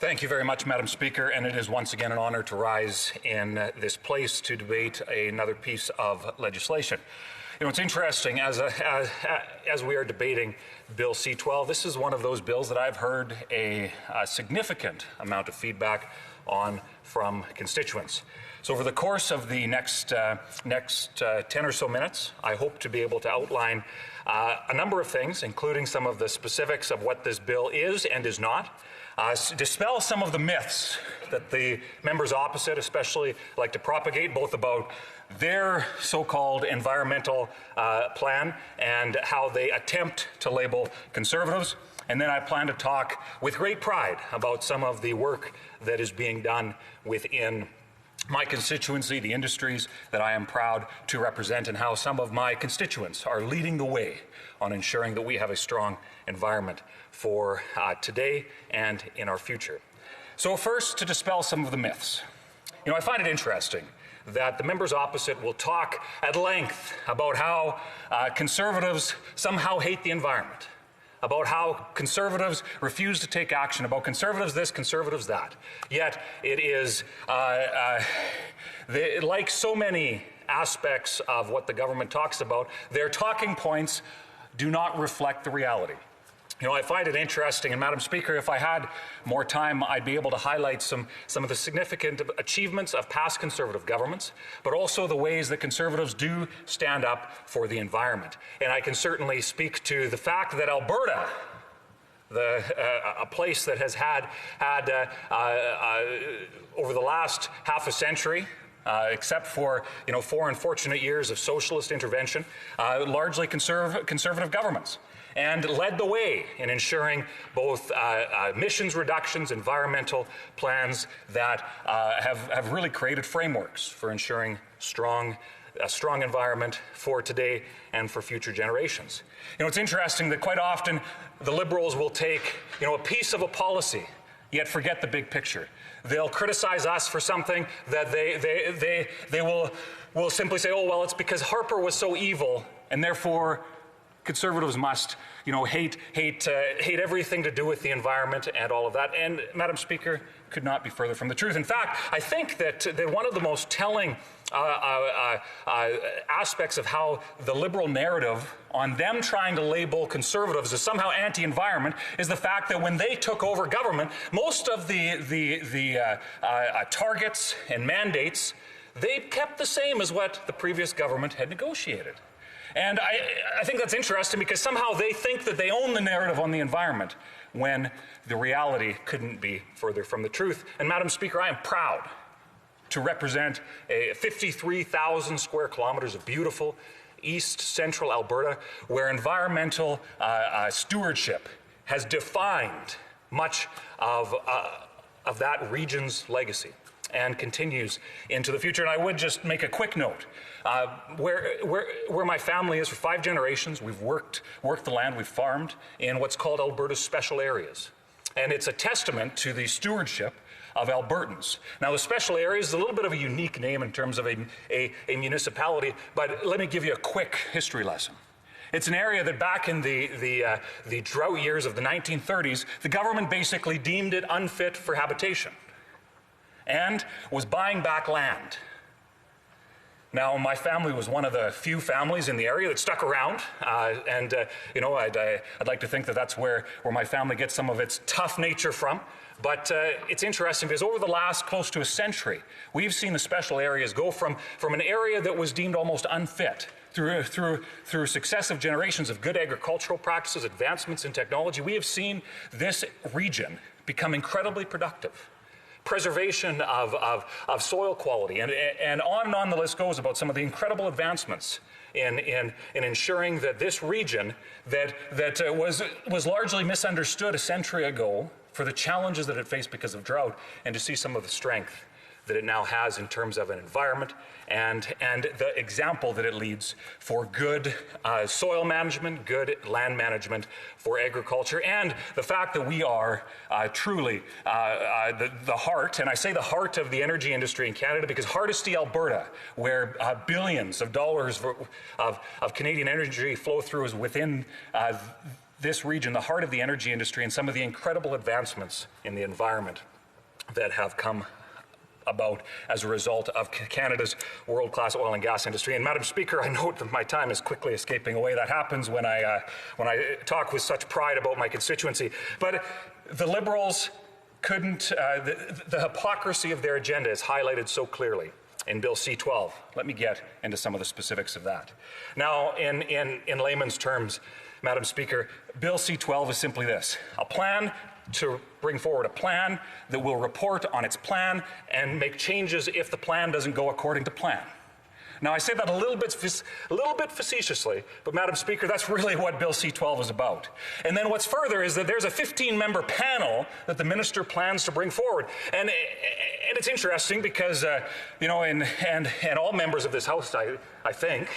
Thank you very much, Madam Speaker, and it is once again an honor to rise in this place to debate another piece of legislation. You know, it's interesting, as we are debating Bill C-12, this is one of those bills that I've heard a significant amount of feedback on from constituents. So over the course of the next 10 or so minutes, I hope to be able to outline a number of things, including some of the specifics of what this bill is and is not, dispel some of the myths that the members opposite especially like to propagate, both about their so-called environmental plan and how they attempt to label conservatives. And then I plan to talk with great pride about some of the work that is being done within my constituency, the industries that I am proud to represent, and how some of my constituents are leading the way on ensuring that we have a strong environment for today and in our future. So first, to dispel some of the myths. You know, I find it interesting that the members opposite will talk at length about how conservatives somehow hate the environment, about how conservatives refuse to take action, about conservatives this, conservatives that. Yet it is, like so many aspects of what the government talks about, their talking points do not reflect the reality. You know, I find it interesting, and Madam Speaker, if I had more time, I'd be able to highlight some of the significant achievements of past Conservative governments, but also the ways that Conservatives do stand up for the environment. And I can certainly speak to the fact that Alberta, a place that has had over the last half a century, except for 4 unfortunate years of socialist intervention, largely conservative governments, and led the way in ensuring both emissions reductions, environmental plans that have really created frameworks for ensuring a strong environment for today and for future generations. You know, it's interesting that quite often the Liberals will take, a piece of a policy, yet forget the big picture. They'll criticize us for something that they will simply say, oh, well, it's because Harper was so evil, and therefore Conservatives must, hate everything to do with the environment and all of that. And Madam Speaker, could not be further from the truth. In fact, I think that one of the most telling aspects of how the Liberal narrative on them trying to label conservatives as somehow anti-environment is the fact that when they took over government, most of the targets and mandates, they kept the same as what the previous government had negotiated. And I think that's interesting because somehow they think that they own the narrative on the environment when the reality couldn't be further from the truth. And Madam Speaker, I am proud to represent 53,000 square kilometers of beautiful east central Alberta where environmental stewardship has defined much of that region's legacy and continues into the future. And I would just make a quick note. Where my family is for 5 generations, we've worked the land, we've farmed in what's called Alberta's special areas. And it's a testament to the stewardship of Albertans. Now, the special areas is a little bit of a unique name in terms of a municipality, but let me give you a quick history lesson. It's an area that back in the drought years of the 1930s, the government basically deemed it unfit for habitation and was buying back land. Now, my family was one of the few families in the area that stuck around, and I'd like to think that that's where my family gets some of its tough nature from. But it's interesting because over the last close to a century, we've seen the special areas go from an area that was deemed almost unfit through successive generations of good agricultural practices, advancements in technology. We have seen this region become incredibly productive. Preservation of soil quality, and on the list goes about some of the incredible advancements in ensuring that this region that was largely misunderstood a century ago for the challenges that it faced because of drought, and to see some of the strength that it now has in terms of an environment and the example that it leads for good soil management, good land management for agriculture, and the fact that we are truly the heart, and I say the heart of the energy industry in Canada because Hardisty, Alberta, where billions of dollars of Canadian energy flow through is within this region, the heart of the energy industry, and some of the incredible advancements in the environment that have come about as a result of Canada's world-class oil and gas industry. And Madam Speaker, I note that my time is quickly escaping away. That happens when I talk with such pride about my constituency. But the Liberals couldn't, the hypocrisy of their agenda is highlighted so clearly in Bill C-12. Let me get into some of the specifics of that. Now, in layman's terms, Madam Speaker, Bill C-12 is simply this: a plan to bring forward a plan that will report on its plan and make changes if the plan doesn't go according to plan. Now, I say that a little bit facetiously, but Madam Speaker, that's really what Bill C-12 is about. And then what's further is that there's a 15-member panel that the minister plans to bring forward. And it's interesting because, you know, and all members of this House, I think,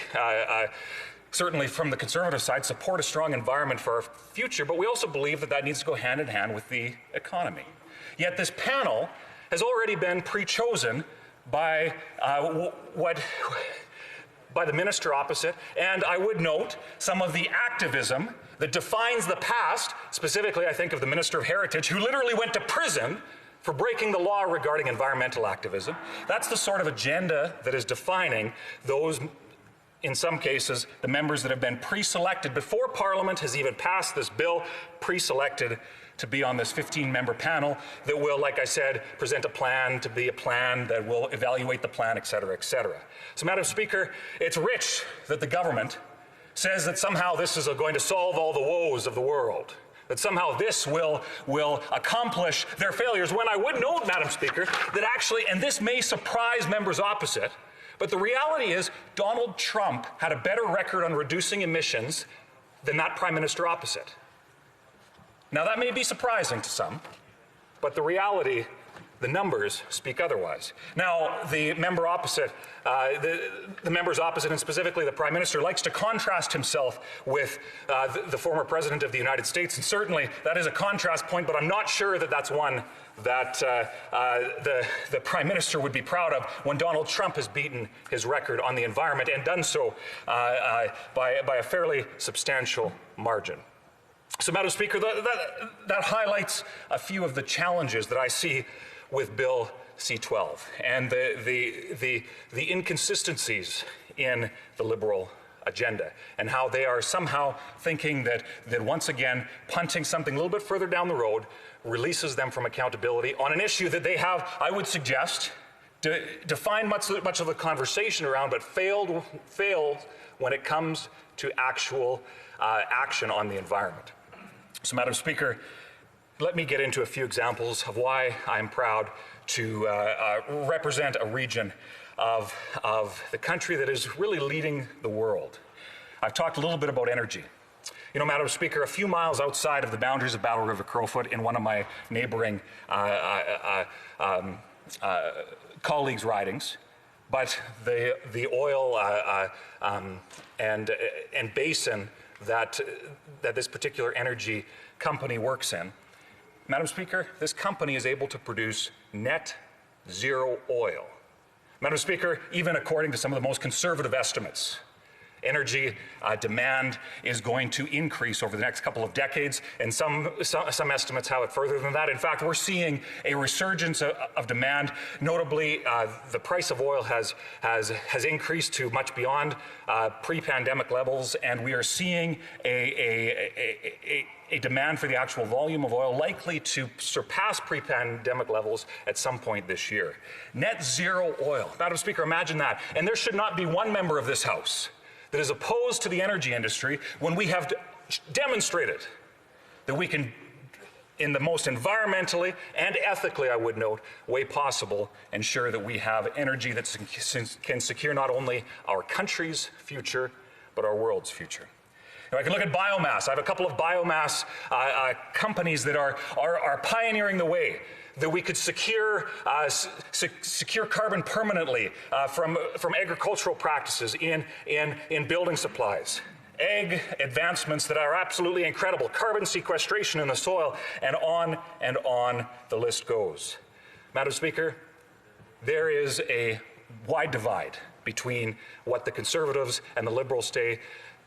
certainly from the Conservative side, support a strong environment for our future, but we also believe that that needs to go hand in hand with the economy. Yet this panel has already been pre-chosen by by the minister opposite, and I would note some of the activism that defines the past, specifically I think of the Minister of Heritage, who literally went to prison for breaking the law regarding environmental activism. That's the sort of agenda that is defining those, in some cases, the members that have been pre-selected before Parliament has even passed this bill, pre-selected to be on this 15-member panel that will, like I said, present a plan to be a plan that will evaluate the plan, et cetera, et cetera. So, Madam Speaker, it's rich that the government says that somehow this is going to solve all the woes of the world, that somehow this will accomplish their failures, when I would note, Madam Speaker, that actually, and this may surprise members opposite, but the reality is Donald Trump had a better record on reducing emissions than that Prime Minister opposite. Now, that may be surprising to some, but the reality, the numbers speak otherwise. Now, the member opposite, the members opposite, and specifically the Prime Minister, likes to contrast himself with the former President of the United States, and certainly that is a contrast point, but I'm not sure that that's one that the Prime Minister would be proud of when Donald Trump has beaten his record on the environment and done so by a fairly substantial margin. So, Madam Speaker, that highlights a few of the challenges that I see with Bill C-12 and the inconsistencies in the Liberal agenda, and how they are somehow thinking that once again punting something a little bit further down the road releases them from accountability on an issue that they have, I would suggest, defined much of the conversation around, but failed when it comes to actual action on the environment. So, Madam Speaker, let me get into a few examples of why I'm proud to represent a region of the country that is really leading the world. I've talked a little bit about energy. You know, Madam Speaker, a few miles outside of the boundaries of Battle River Crowfoot, in one of my neighboring colleagues' ridings, but the oil and basin that this particular energy company works in, Madam Speaker, this company is able to produce net zero oil. Madam Speaker, even according to some of the most conservative estimates, energy demand is going to increase over the next couple of decades, and some estimates have it further than that. In fact, we're seeing a resurgence of demand. Notably, the price of oil has increased to much beyond pre-pandemic levels, and we are seeing a demand for the actual volume of oil likely to surpass pre-pandemic levels at some point this year. Net zero oil. Madam Speaker, imagine that. And there should not be one member of this House that is opposed to the energy industry when we have demonstrated that we can, in the most environmentally and ethically, I would note, way possible, ensure that we have energy that can secure not only our country's future, but our world's future. If I can look at biomass, I have a couple of biomass companies that are pioneering the way that we could secure carbon permanently from agricultural practices in building supplies. Ag advancements that are absolutely incredible, carbon sequestration in the soil, and on the list goes. Madam Speaker, there is a wide divide between what the Conservatives and the Liberals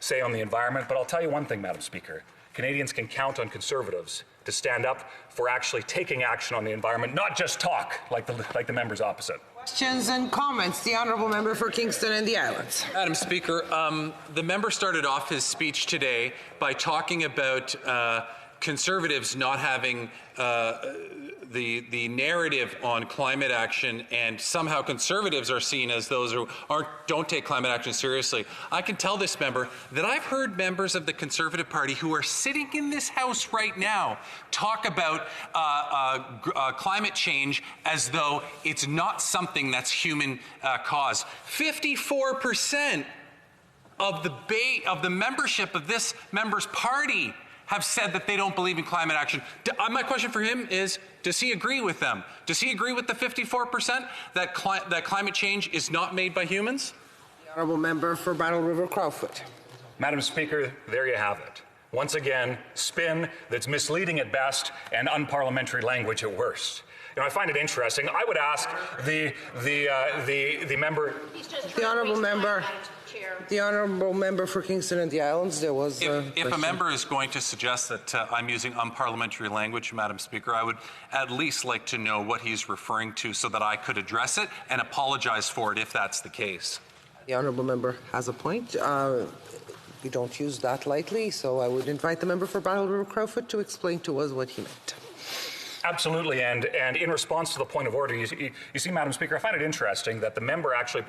say on the environment, but I'll tell you one thing, Madam Speaker. Canadians can count on Conservatives to stand up for actually taking action on the environment, not just talk like the members opposite. Questions and comments. The Honourable Member for Kingston and the Islands. Madam Speaker, the member started off his speech today by talking about Conservatives not having the narrative on climate action, and somehow Conservatives are seen as those who don't take climate action seriously. I can tell this member that I've heard members of the Conservative Party who are sitting in this House right now talk about climate change as though it's not something that's human caused. 54% of the membership of this member's party have said that they don't believe in climate action. My question for him is, does he agree with them? Does he agree with the 54% that climate change is not made by humans? The Honourable Member for Battle River Crowfoot. Madam Speaker, there you have it. Once again, spin that's misleading at best and unparliamentary language at worst. You know, I find it interesting. I would ask the member. The Honourable Member. The Honourable Member for Kingston and the Islands. There was if a member is going to suggest that I'm using unparliamentary language, Madam Speaker, I would at least like to know what he's referring to so that I could address it and apologize for it if that's the case. The Honourable Member has a point. We don't use that lightly, so I would invite the Member for Battle River Crowfoot to explain to us what he meant. Absolutely, and in response to the point of order, you see, Madam Speaker, I find it interesting that the member actually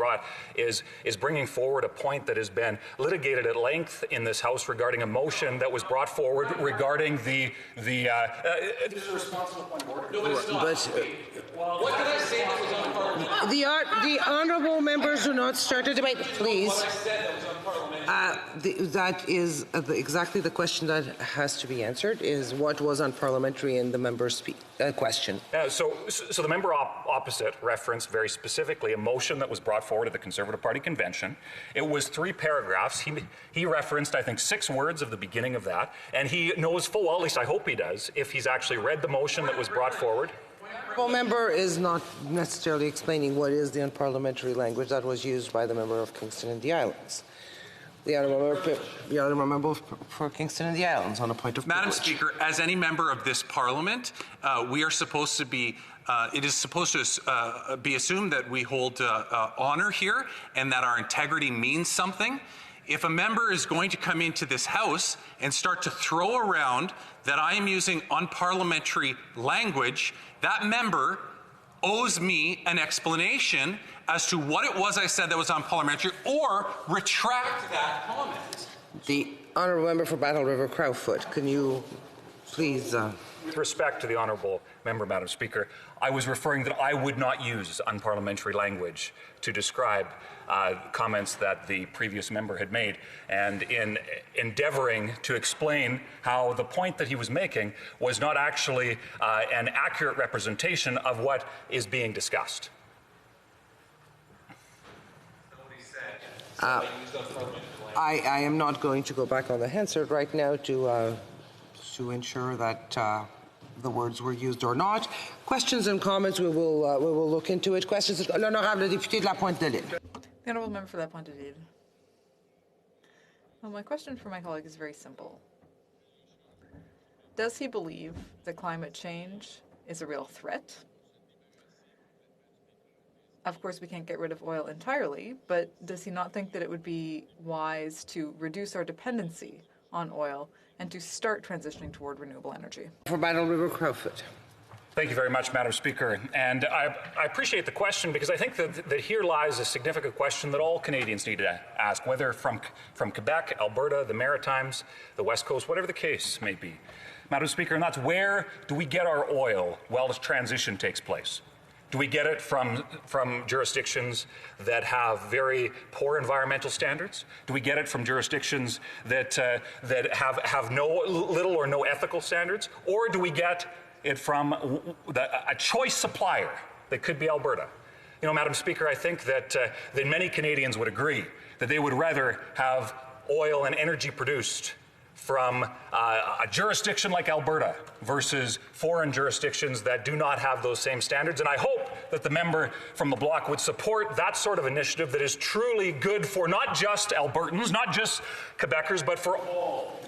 is bringing forward a point that has been litigated at length in this House regarding a motion that was brought forward regarding the this is a responsible point of order. No, it's not. What did I say that was unparliamentary? The Honourable Members do not start a debate, please. What I said that was unparliamentary. That is exactly the question that has to be answered, is what was unparliamentary in the member's question. So the member opposite referenced very specifically a motion that was brought forward at the Conservative Party convention. It was 3 paragraphs. He referenced, I think, 6 words of the beginning of that, and he knows full well, at least I hope he does, if he's actually read the motion that was brought forward. The Honourable Member is not necessarily explaining what is the unparliamentary language that was used by the member of Kingston and the Islands. The Honourable Member for Kingston and the Islands on a point of Madam privilege. Speaker, as any member of this Parliament, we are supposed to be. It is supposed to be assumed that we hold honour here and that our integrity means something. If a member is going to come into this House and start to throw around that I am using unparliamentary language, that member owes me an explanation as to what it was I said that was unparliamentary, or retract that comment. The Honourable Member for Battle River Crowfoot, can you please... With respect to the Honourable Member, Madam Speaker, I was referring that I would not use unparliamentary language to describe comments that the previous member had made, and in endeavouring to explain how the point that he was making was not actually an accurate representation of what is being discussed. I am not going to go back on the Hansard right now to ensure that the words were used or not. Questions and comments, we will look into it. Questions, l'honorable député de la Pointe-de-l'Île. The Honourable Member for la Pointe-de-l'Île. Well, my question for my colleague is very simple. Does he believe that climate change is a real threat? Of course, we can't get rid of oil entirely, but does he not think that it would be wise to reduce our dependency on oil and to start transitioning toward renewable energy? For Battle River Crowfoot. Thank you very much, Madam Speaker. And I appreciate the question, because I think that here lies a significant question that all Canadians need to ask, whether from Quebec, Alberta, the Maritimes, the West Coast, whatever the case may be. Madam Speaker, and that's, where do we get our oil while this transition takes place? Do we get it from jurisdictions that have very poor environmental standards? Do we get it from jurisdictions that have little or no ethical standards? Or do we get it from a choice supplier that could be Alberta? You know, Madam Speaker, I think that many Canadians would agree that they would rather have oil and energy produced from a jurisdiction like Alberta versus foreign jurisdictions that do not have those same standards. And I hope that the member from the Bloc would support that sort of initiative that is truly good for not just Albertans, not just Quebecers, but for all